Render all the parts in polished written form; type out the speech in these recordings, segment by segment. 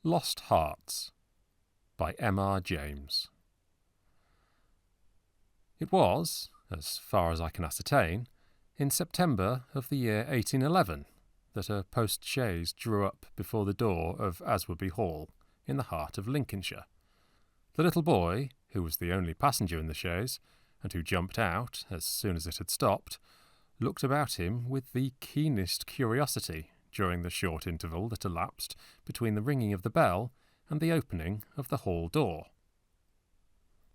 Lost Hearts by M.R. James. It was, as far as I can ascertain, in September of the year 1811 that a post-chaise drew up before the door of Aswarby Hall in the heart of Lincolnshire. The little boy, who was the only passenger in the chaise, and who jumped out as soon as it had stopped, looked about him with the keenest curiosity during the short interval that elapsed between the ringing of the bell and the opening of the hall door.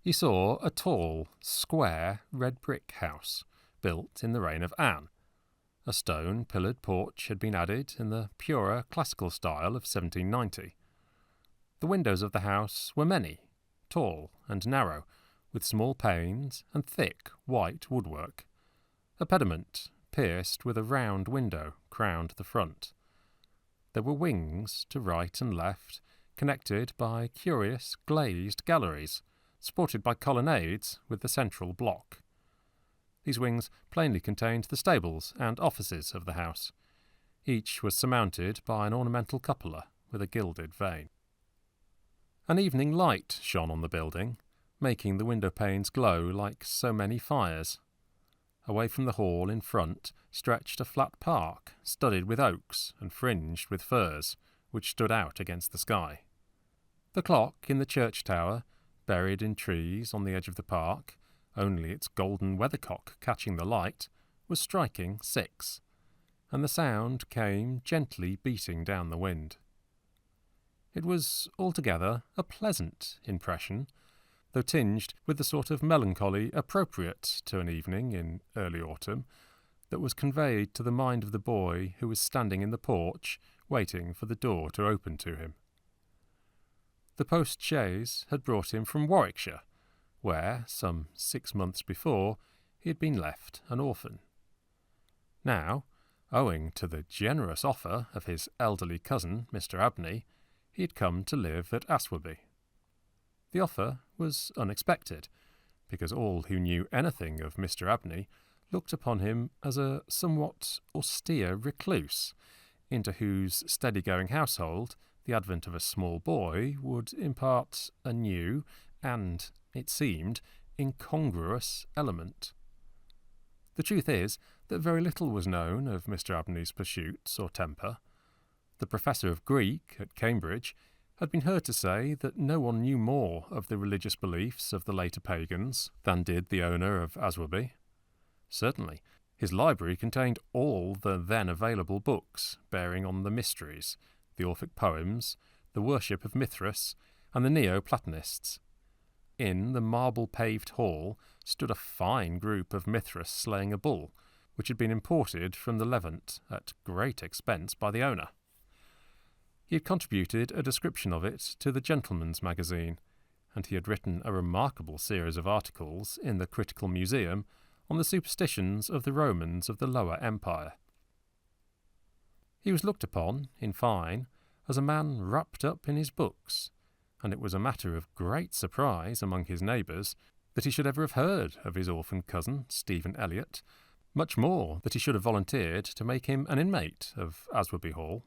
He saw a tall, square, red-brick house, built in the reign of Anne. A stone-pillared porch had been added in the purer classical style of 1790. The windows of the house were many, tall and narrow, with small panes and thick white woodwork. A pediment, pierced with a round window, crowned the front. There were wings to right and left, connected by curious glazed galleries, supported by colonnades with the central block. These wings plainly contained the stables and offices of the house. Each was surmounted by an ornamental cupola with a gilded vane. An evening light shone on the building, making the window panes glow like so many fires. Away from the hall in front stretched a flat park, studded with oaks and fringed with firs, which stood out against the sky. The clock in the church tower, buried in trees on the edge of the park, only its golden weathercock catching the light, was striking 6, and the sound came gently beating down the wind. It was altogether a pleasant impression, though tinged with the sort of melancholy appropriate to an evening in early autumn, that was conveyed to the mind of the boy who was standing in the porch, waiting for the door to open to him. The post-chaise had brought him from Warwickshire, where, some 6 months before, he had been left an orphan. Now, owing to the generous offer of his elderly cousin, Mr. Abney, he had come to live at Aswarby. The offer was unexpected, because all who knew anything of Mr. Abney looked upon him as a somewhat austere recluse, into whose steady-going household the advent of a small boy would impart a new and, it seemed, incongruous element. The truth is that very little was known of Mr. Abney's pursuits or temper. The professor of Greek at Cambridge had been heard to say that no one knew more of the religious beliefs of the later pagans than did the owner of Aswarby. Certainly, his library contained all the then available books bearing on the mysteries, the Orphic poems, the worship of Mithras, and the Neo-Platonists. In the marble-paved hall stood a fine group of Mithras slaying a bull, which had been imported from the Levant at great expense by the owner. He had contributed a description of it to the Gentleman's Magazine, and he had written a remarkable series of articles in the Critical Museum on the superstitions of the Romans of the Lower Empire. He was looked upon, in fine, as a man wrapped up in his books, and it was a matter of great surprise among his neighbours that he should ever have heard of his orphan cousin, Stephen Elliot, much more that he should have volunteered to make him an inmate of Aswarby Hall.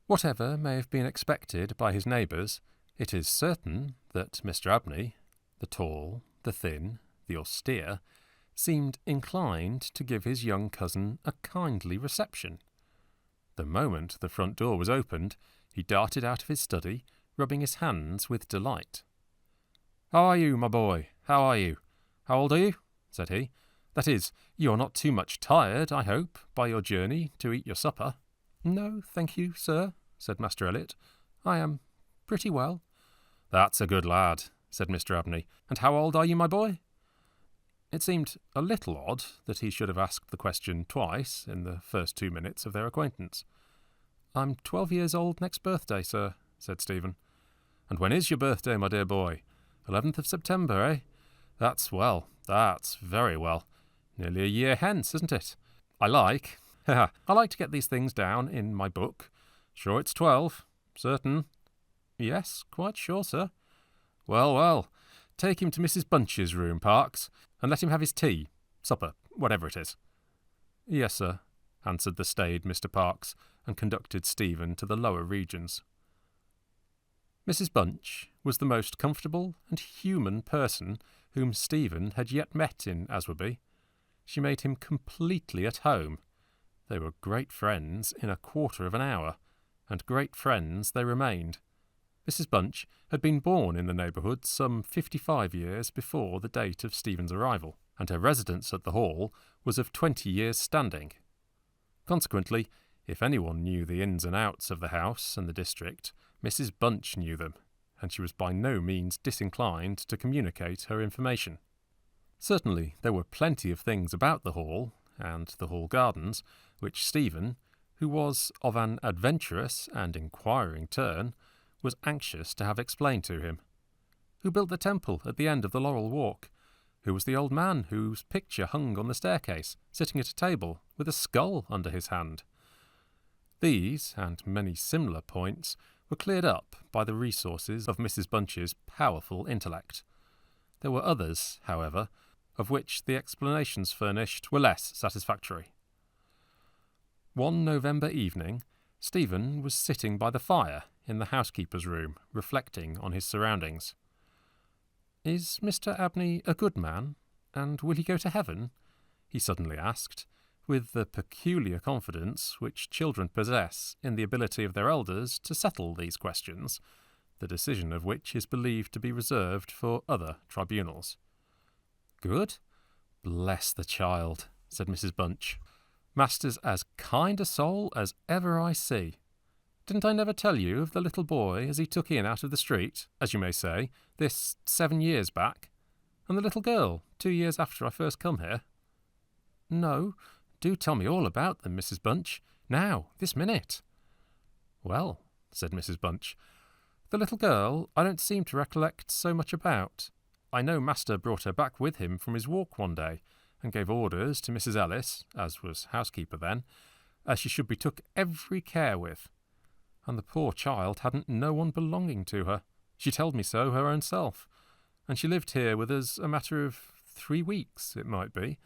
Whatever may have been expected by his neighbours, it is certain that Mr. Abney, the tall, the thin, the austere, seemed inclined to give his young cousin a kindly reception. The moment the front door was opened, he darted out of his study, rubbing his hands with delight. "How are you, my boy? How are you? How old are you?" said he. "That is, you are not too much tired, I hope, by your journey to eat your supper." "No, thank you, sir," said Master Elliot. "I am pretty well." "That's a good lad," said Mr. Abney. "And how old are you, my boy?" It seemed a little odd that he should have asked the question twice in the first 2 minutes of their acquaintance. "I'm 12 years old next birthday, sir," said Stephen. "And when is your birthday, my dear boy? 11th of September, eh? That's well. That's very well. Nearly a year hence, isn't it? I like to get these things down in my book. Sure it's 12? Certain?" "Yes, quite sure, sir." "Well, well. Take him to Mrs. Bunch's room, Parks, and let him have his tea, supper, whatever it is." "Yes, sir," answered the staid Mr. Parks, and conducted Stephen to the lower regions. Mrs. Bunch was the most comfortable and human person whom Stephen had yet met in Aswarby. She made him completely at home. They were great friends in a quarter of an hour, and great friends they remained. Mrs. Bunch had been born in the neighbourhood some 55 years before the date of Stephen's arrival, and her residence at the Hall was of 20 years' standing. Consequently, if anyone knew the ins and outs of the house and the district, Mrs. Bunch knew them, and she was by no means disinclined to communicate her information. Certainly there were plenty of things about the Hall, and the Hall gardens, which Stephen, who was of an adventurous and inquiring turn, was anxious to have explained to him. Who built the temple at the end of the Laurel Walk? Who was the old man whose picture hung on the staircase, sitting at a table, with a skull under his hand? These, and many similar points, were cleared up by the resources of Mrs. Bunch's powerful intellect. There were others, however, of which the explanations furnished were less satisfactory. One November evening, Stephen was sitting by the fire in the housekeeper's room, reflecting on his surroundings. "Is Mr. Abney a good man, and will he go to heaven?" he suddenly asked, with the peculiar confidence which children possess in the ability of their elders to settle these questions, the decision of which is believed to be reserved for other tribunals. "Good? Bless the child," said Mrs. Bunch. "Master's as kind a soul as ever I see. Didn't I never tell you of the little boy as he took in out of the street, as you may say, this 7 years back? And the little girl, 2 years after I first come here?" "No, do tell me all about them, Mrs. Bunch. Now, this minute." "Well," said Mrs. Bunch, "the little girl I don't seem to recollect so much about. I know master brought her back with him from his walk one day, and gave orders to Mrs. Ellis, as was housekeeper then, as she should be took every care with. And the poor child hadn't no one belonging to her. She told me so her own self. And she lived here with us a matter of 3 weeks, it might be.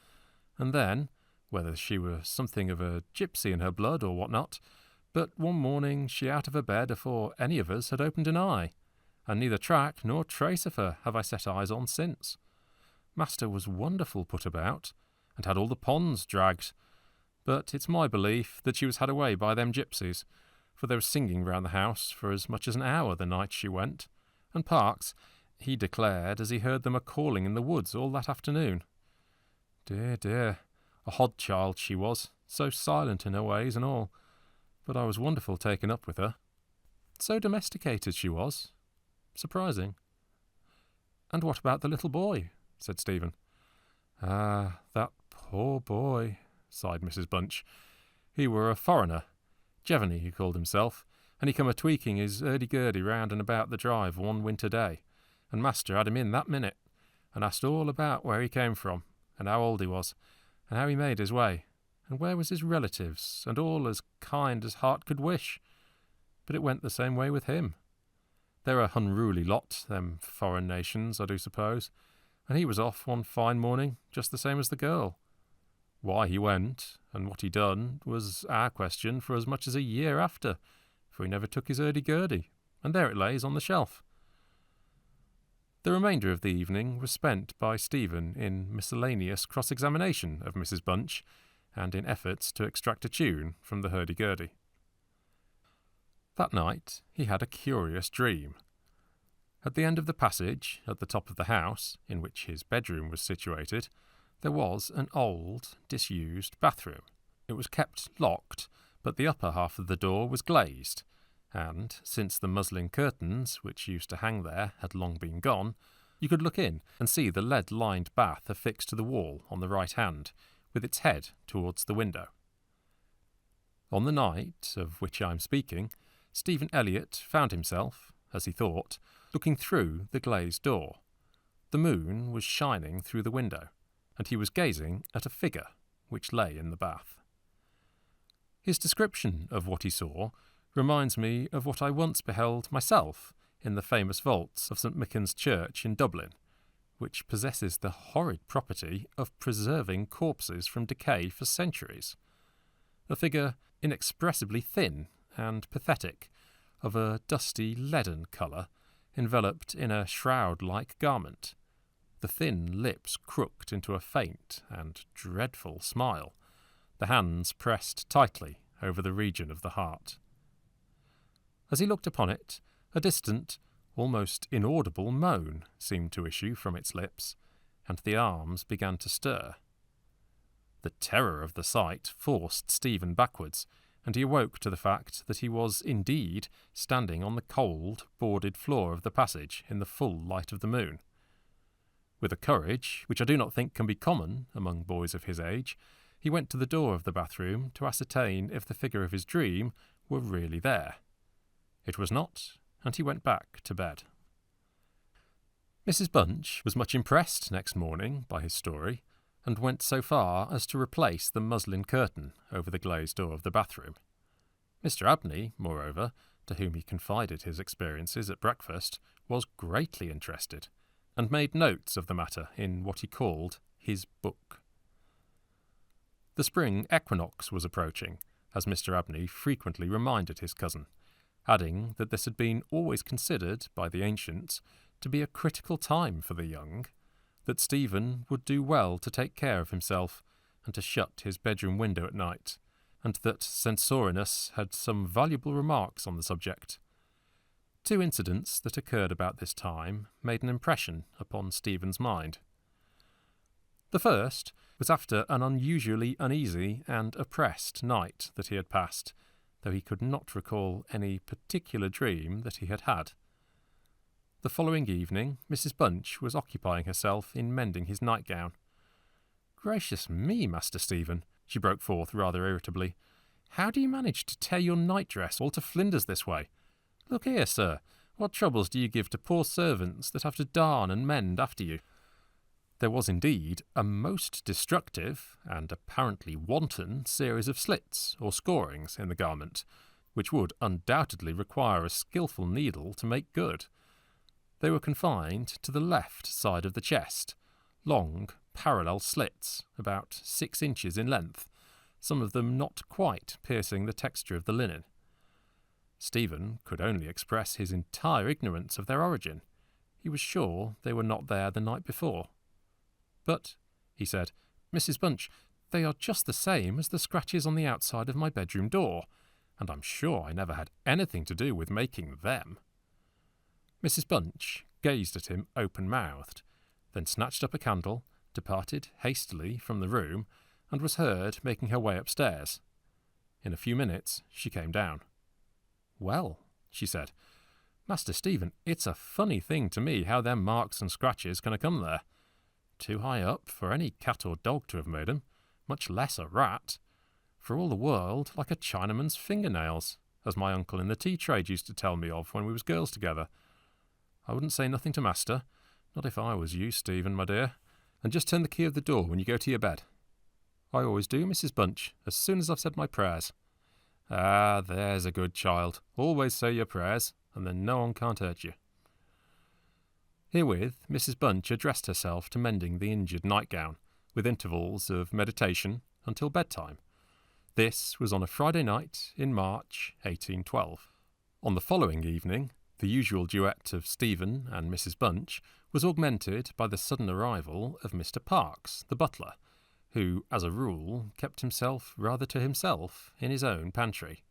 And then, whether she were something of a gipsy in her blood or what not, but one morning she out of her bed afore any of us had opened an eye, and neither track nor trace of her have I set eyes on since. Master was wonderful put about, and had all the ponds dragged, but it's my belief that she was had away by them gipsies, for there was singing round the house for as much as an hour the night she went, and Parkes, he declared as he heard them a-calling in the woods all that afternoon. Dear, dear, a hod child she was, so silent in her ways and all, but I was wonderful taken up with her. So domesticated she was. Surprising." "And what about the little boy?" said Stephen. "Ah, that poor boy," sighed Mrs. Bunch. "He were a foreigner. Jevony he called himself, and he come a-tweaking his hurdy-gurdy round and about the drive one winter day, and master had him in that minute, and asked all about where he came from, and how old he was, and how he made his way, and where was his relatives, and all as kind as heart could wish. But it went the same way with him. They're a unruly lot, them foreign nations, I do suppose, and he was off one fine morning, just the same as the girl. Why he went, and what he done, was our question for as much as a year after, for he never took his hurdy-gurdy, and there it lays on the shelf." The remainder of the evening was spent by Stephen in miscellaneous cross-examination of Mrs. Bunch, and in efforts to extract a tune from the hurdy-gurdy. That night he had a curious dream. At the end of the passage, at the top of the house, in which his bedroom was situated, there was an old, disused bathroom. It was kept locked, but the upper half of the door was glazed, and, since the muslin curtains which used to hang there had long been gone, you could look in and see the lead-lined bath affixed to the wall on the right hand, with its head towards the window. On the night of which I am speaking, Stephen Elliott found himself, as he thought, looking through the glazed door. The moon was shining through the window, and he was gazing at a figure which lay in the bath. His description of what he saw reminds me of what I once beheld myself in the famous vaults of St. Michan's Church in Dublin, which possesses the horrid property of preserving corpses from decay for centuries. A figure inexpressibly thin and pathetic, of a dusty leaden colour, enveloped in a shroud-like garment. The thin lips crooked into a faint and dreadful smile, the hands pressed tightly over the region of the heart. As he looked upon it, a distant, almost inaudible moan seemed to issue from its lips, and the arms began to stir. The terror of the sight forced Stephen backwards, and he awoke to the fact that he was indeed standing on the cold, boarded floor of the passage in the full light of the moon. With a courage which I do not think can be common among boys of his age, he went to the door of the bathroom to ascertain if the figure of his dream were really there. It was not, and he went back to bed. Mrs. Bunch was much impressed next morning by his story, and went so far as to replace the muslin curtain over the glazed door of the bathroom. Mr. Abney, moreover, to whom he confided his experiences at breakfast, was greatly interested, and made notes of the matter in what he called his book. The spring equinox was approaching, as Mr. Abney frequently reminded his cousin, adding that this had been always considered by the ancients to be a critical time for the young, that Stephen would do well to take care of himself and to shut his bedroom window at night, and that Censorinus had some valuable remarks on the subject. Two incidents that occurred about this time made an impression upon Stephen's mind. The first was after an unusually uneasy and oppressed night that he had passed, though he could not recall any particular dream that he had had. The following evening, Mrs. Bunch was occupying herself in mending his nightgown. "Gracious me, Master Stephen," she broke forth rather irritably, "how do you manage to tear your nightdress all to flinders this way? Look here, sir, what troubles do you give to poor servants that have to darn and mend after you?" There was indeed a most destructive and apparently wanton series of slits or scorings in the garment, which would undoubtedly require a skilful needle to make good. They were confined to the left side of the chest, long, parallel slits, about 6 inches in length, some of them not quite piercing the texture of the linen. Stephen could only express his entire ignorance of their origin. He was sure they were not there the night before. "But," he said, "Mrs. Bunch, they are just the same as the scratches on the outside of my bedroom door, and I'm sure I never had anything to do with making them." Mrs. Bunch gazed at him open-mouthed, then snatched up a candle, departed hastily from the room, and was heard making her way upstairs. In a few minutes she came down. "Well," she said, "Master Stephen, it's a funny thing to me how them marks and scratches can have come there. Too high up for any cat or dog to have made 'em, much less a rat. For all the world like a Chinaman's fingernails, as my uncle in the tea trade used to tell me of when we was girls together. I wouldn't say nothing to master, not if I was you, Stephen, my dear, and just turn the key of the door when you go to your bed." "I always do, Mrs. Bunch, as soon as I've said my prayers." "Ah, there's a good child. Always say your prayers, and then no one can't hurt you." Herewith Mrs. Bunch addressed herself to mending the injured nightgown, with intervals of meditation until bedtime. This was on a Friday night in March 1812. On the following evening, the usual duet of Stephen and Mrs. Bunch was augmented by the sudden arrival of Mr. Parkes, the butler, who, as a rule, kept himself rather to himself in his own pantry.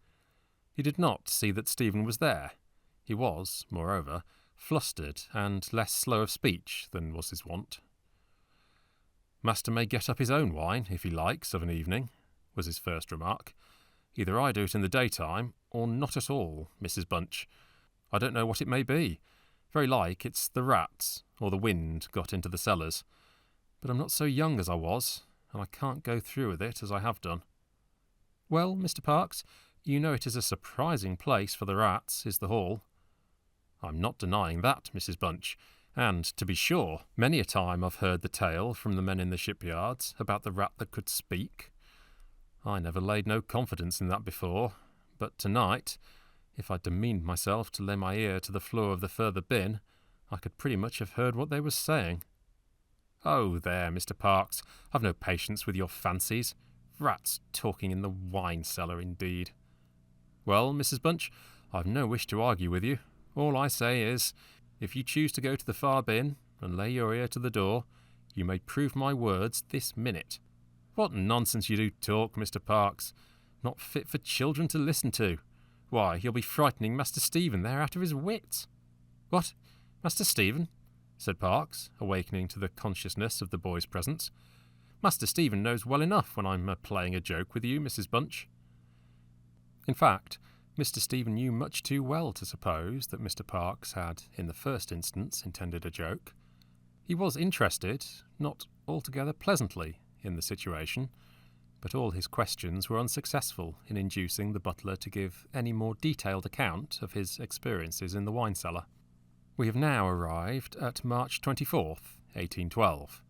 He did not see that Stephen was there. He was, moreover, flustered and less slow of speech than was his wont. "Master may get up his own wine, if he likes, of an evening," was his first remark. "Either I do it in the daytime, or not at all, Mrs. Bunch. I don't know what it may be. Very like it's the rats, or the wind got into the cellars. But I'm not so young as I was, and I can't go through with it as I have done." "Well, Mr. Parkes, you know it is a surprising place for the rats, is the hall." "I'm not denying that, Mrs. Bunch, and, to be sure, many a time I've heard the tale from the men in the shipyards about the rat that could speak. I never laid no confidence in that before, but tonight, if I'd demeaned myself to lay my ear to the floor of the further bin, I could pretty much have heard what they was saying." "Oh, there, Mr. Parkes, I've no patience with your fancies. Rats talking in the wine-cellar, indeed." "Well, Mrs. Bunch, I've no wish to argue with you. All I say is, if you choose to go to the far bin and lay your ear to the door, you may prove my words this minute. What nonsense you do talk, Mr. Parks. Not fit for children to listen to. Why, you'll be frightening Master Stephen there out of his wits. What? Master Stephen? Said Parks, awakening to the consciousness of the boy's presence. Master Stephen knows well enough when I'm playing a joke with you, Mrs. Bunch. In fact, Mr. Stephen knew much too well to suppose that Mr. Parks had, in the first instance, intended a joke. He was interested, not altogether pleasantly, in the situation, but all his questions were unsuccessful in inducing the butler to give any more detailed account of his experiences in the wine cellar. We have now arrived at March 24th, 1812.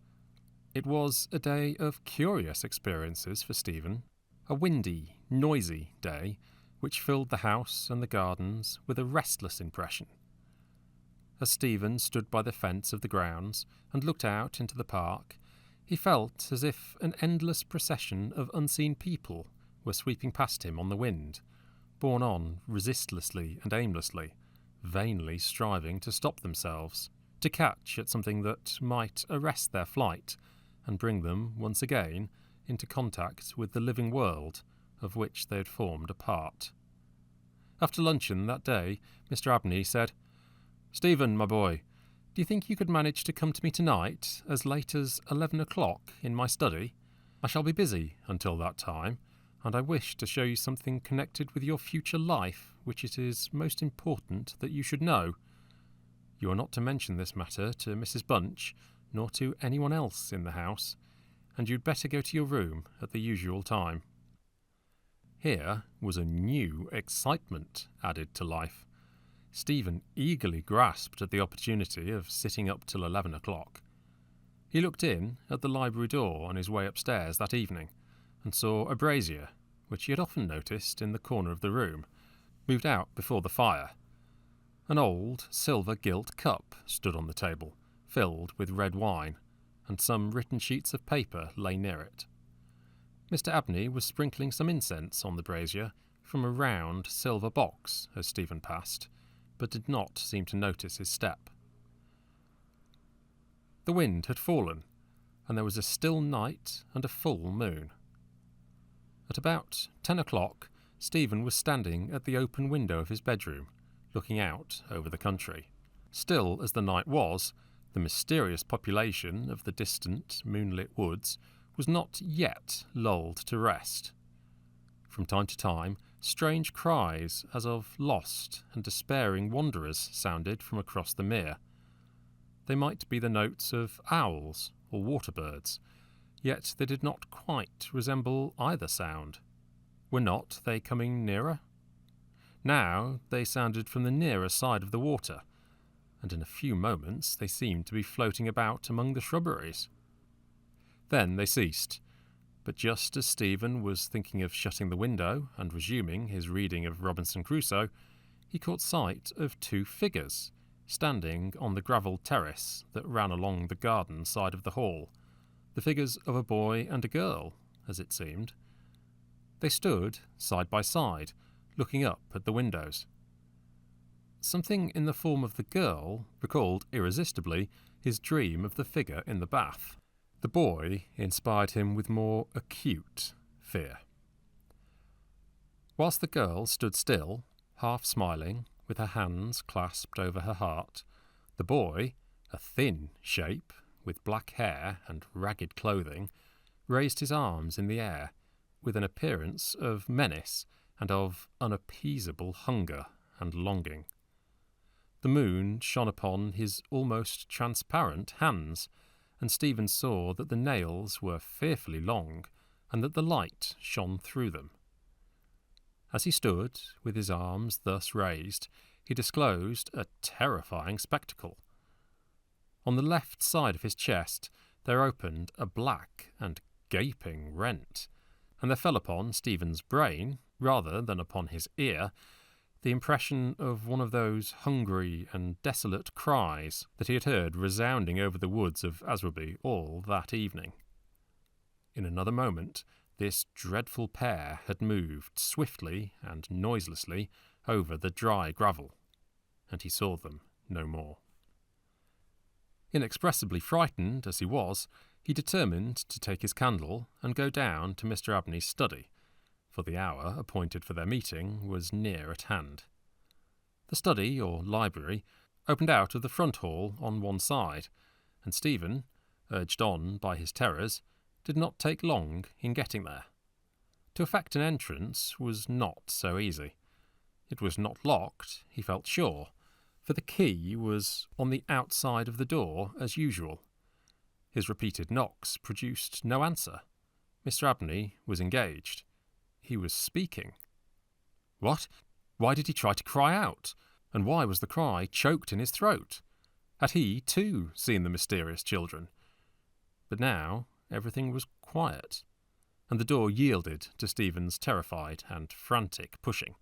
It was a day of curious experiences for Stephen, a windy, noisy day, which filled the house and the gardens with a restless impression. As Stephen stood by the fence of the grounds and looked out into the park, he felt as if an endless procession of unseen people were sweeping past him on the wind, borne on resistlessly and aimlessly, vainly striving to stop themselves, to catch at something that might arrest their flight and bring them once again into contact with the living world of which they had formed a part. After luncheon that day, Mr. Abney said, "Stephen, my boy, do you think you could manage to come to me tonight as late as 11 o'clock in my study? I shall be busy until that time, and I wish to show you something connected with your future life which it is most important that you should know. You are not to mention this matter to Mrs. Bunch, nor to anyone else in the house, and you'd better go to your room at the usual time." Here was a new excitement added to life. Stephen eagerly grasped at the opportunity of sitting up till 11 o'clock. He looked in at the library door on his way upstairs that evening, and saw a brazier, which he had often noticed in the corner of the room, moved out before the fire. An old silver gilt cup stood on the table, filled with red wine, and some written sheets of paper lay near it. Mr. Abney was sprinkling some incense on the brazier from a round silver box as Stephen passed, but did not seem to notice his step. The wind had fallen, and there was a still night and a full moon. At about 10 o'clock, Stephen was standing at the open window of his bedroom, looking out over the country. Still as the night was, the mysterious population of the distant, moonlit woods was not yet lulled to rest. From time to time, strange cries as of lost and despairing wanderers sounded from across the mere. They might be the notes of owls or water-birds, yet they did not quite resemble either sound. Were not they coming nearer? Now they sounded from the nearer side of the water, and in a few moments they seemed to be floating about among the shrubberies. Then they ceased, but just as Stephen was thinking of shutting the window and resuming his reading of Robinson Crusoe, he caught sight of two figures standing on the gravelled terrace that ran along the garden side of the hall, the figures of a boy and a girl, as it seemed. They stood side by side, looking up at the windows. Something in the form of the girl recalled irresistibly his dream of the figure in the bath. The boy inspired him with more acute fear. Whilst the girl stood still, half smiling, with her hands clasped over her heart, the boy, a thin shape, with black hair and ragged clothing, raised his arms in the air, with an appearance of menace and of unappeasable hunger and longing. The moon shone upon his almost transparent hands, and Stephen saw that the nails were fearfully long, and that the light shone through them. As he stood, with his arms thus raised, he disclosed a terrifying spectacle. On the left side of his chest there opened a black and gaping rent, and there fell upon Stephen's brain, rather than upon his ear, the impression of one of those hungry and desolate cries that he had heard resounding over the woods of Aswarby all that evening. In another moment, this dreadful pair had moved swiftly and noiselessly over the dry gravel, and he saw them no more. Inexpressibly frightened as he was, he determined to take his candle and go down to Mr. Abney's study, for the hour appointed for their meeting was near at hand. The study, or library, opened out of the front hall on one side, and Stephen, urged on by his terrors, did not take long in getting there. To effect an entrance was not so easy. It was not locked, he felt sure, for the key was on the outside of the door as usual. His repeated knocks produced no answer. Mr. Abney was engaged. He was speaking. What? Why did he try to cry out? And why was the cry choked in his throat? Had he, too, seen the mysterious children? But now everything was quiet, and the door yielded to Stephen's terrified and frantic pushing.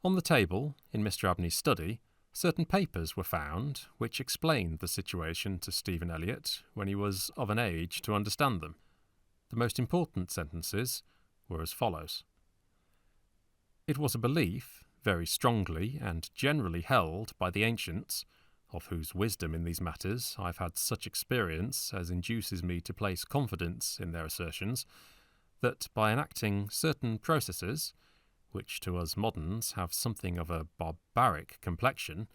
On the table, in Mr. Abney's study, certain papers were found which explained the situation to Stephen Elliott when he was of an age to understand them. The most important sentences were as follows. It was a belief, very strongly and generally held by the ancients, of whose wisdom in these matters I have had such experience as induces me to place confidence in their assertions, that by enacting certain processes, which to us moderns have something of a barbaric complexion,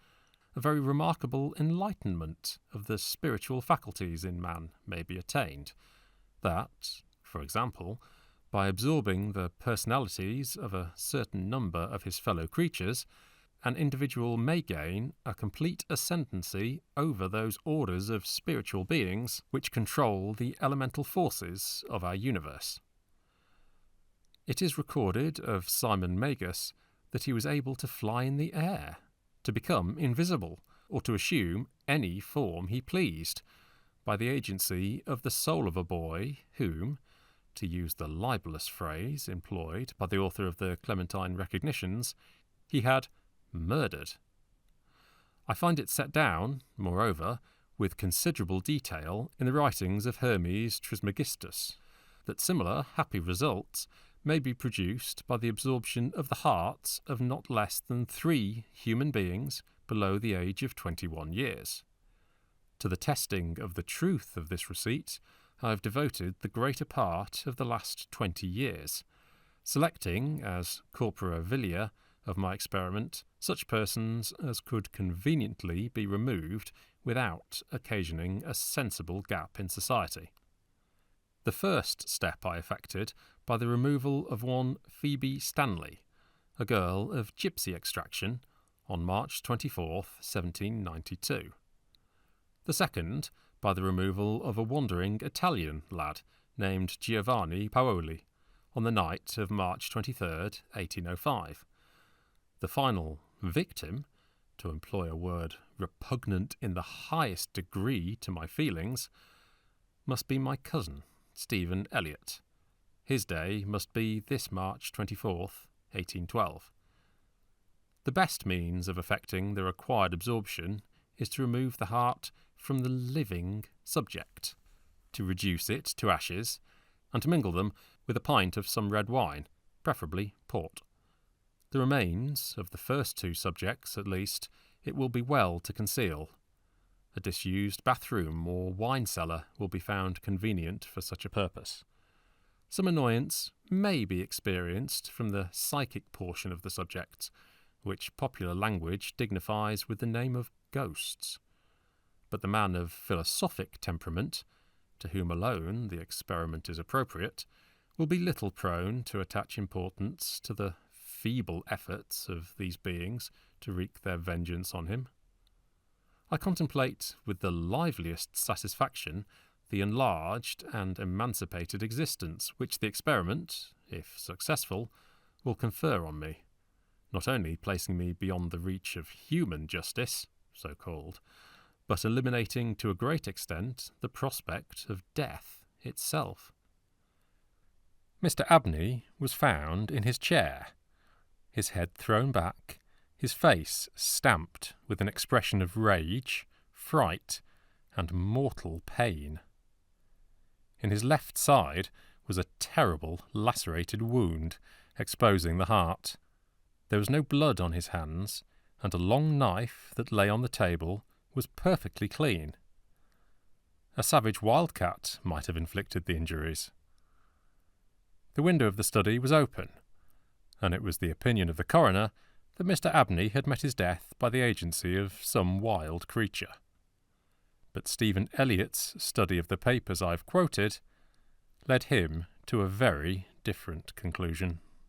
a very remarkable enlightenment of the spiritual faculties in man may be attained, that, for example, by absorbing the personalities of a certain number of his fellow creatures, an individual may gain a complete ascendancy over those orders of spiritual beings which control the elemental forces of our universe. It is recorded of Simon Magus that he was able to fly in the air, to become invisible, or to assume any form he pleased, by the agency of the soul of a boy whom, to use the libellous phrase employed by the author of the Clementine Recognitions, he had murdered. I find it set down, moreover, with considerable detail in the writings of Hermes Trismegistus, that similar happy results may be produced by the absorption of the hearts of not less than 3 human beings below the age of 21 years. To the testing of the truth of this receipt, I have devoted the greater part of the last 20 years, selecting as corpora vilia of my experiment such persons as could conveniently be removed without occasioning a sensible gap in society. The first step I effected by the removal of one Phoebe Stanley, a girl of gypsy extraction, on March 24th, 1792. The second, by the removal of a wandering Italian lad named Giovanni Paoli, on the night of March 23rd, 1805. The final victim, to employ a word repugnant in the highest degree to my feelings, must be my cousin, Stephen Elliott. His day must be this March 24th, 1812. The best means of effecting the required absorption is to remove the heart from the living subject, to reduce it to ashes, and to mingle them with a pint of some red wine, preferably port. The remains of the first 2 subjects, at least, it will be well to conceal. A disused bathroom or wine cellar will be found convenient for such a purpose. Some annoyance may be experienced from the psychic portion of the subjects, which popular language dignifies with the name of ghosts. But the man of philosophic temperament, to whom alone the experiment is appropriate, will be little prone to attach importance to the feeble efforts of these beings to wreak their vengeance on him. I contemplate with the liveliest satisfaction the enlarged and emancipated existence which the experiment, if successful, will confer on me, not only placing me beyond the reach of human justice, so called, but eliminating to a great extent the prospect of death itself. Mr. Abney was found in his chair, his head thrown back, his face stamped with an expression of rage, fright, and mortal pain. In his left side was a terrible lacerated wound, exposing the heart. There was no blood on his hands, and a long knife that lay on the table was perfectly clean. A savage wildcat might have inflicted the injuries. The window of the study was open, and it was the opinion of the coroner that Mr. Abney had met his death by the agency of some wild creature. But Stephen Elliott's study of the papers I've quoted led him to a very different conclusion.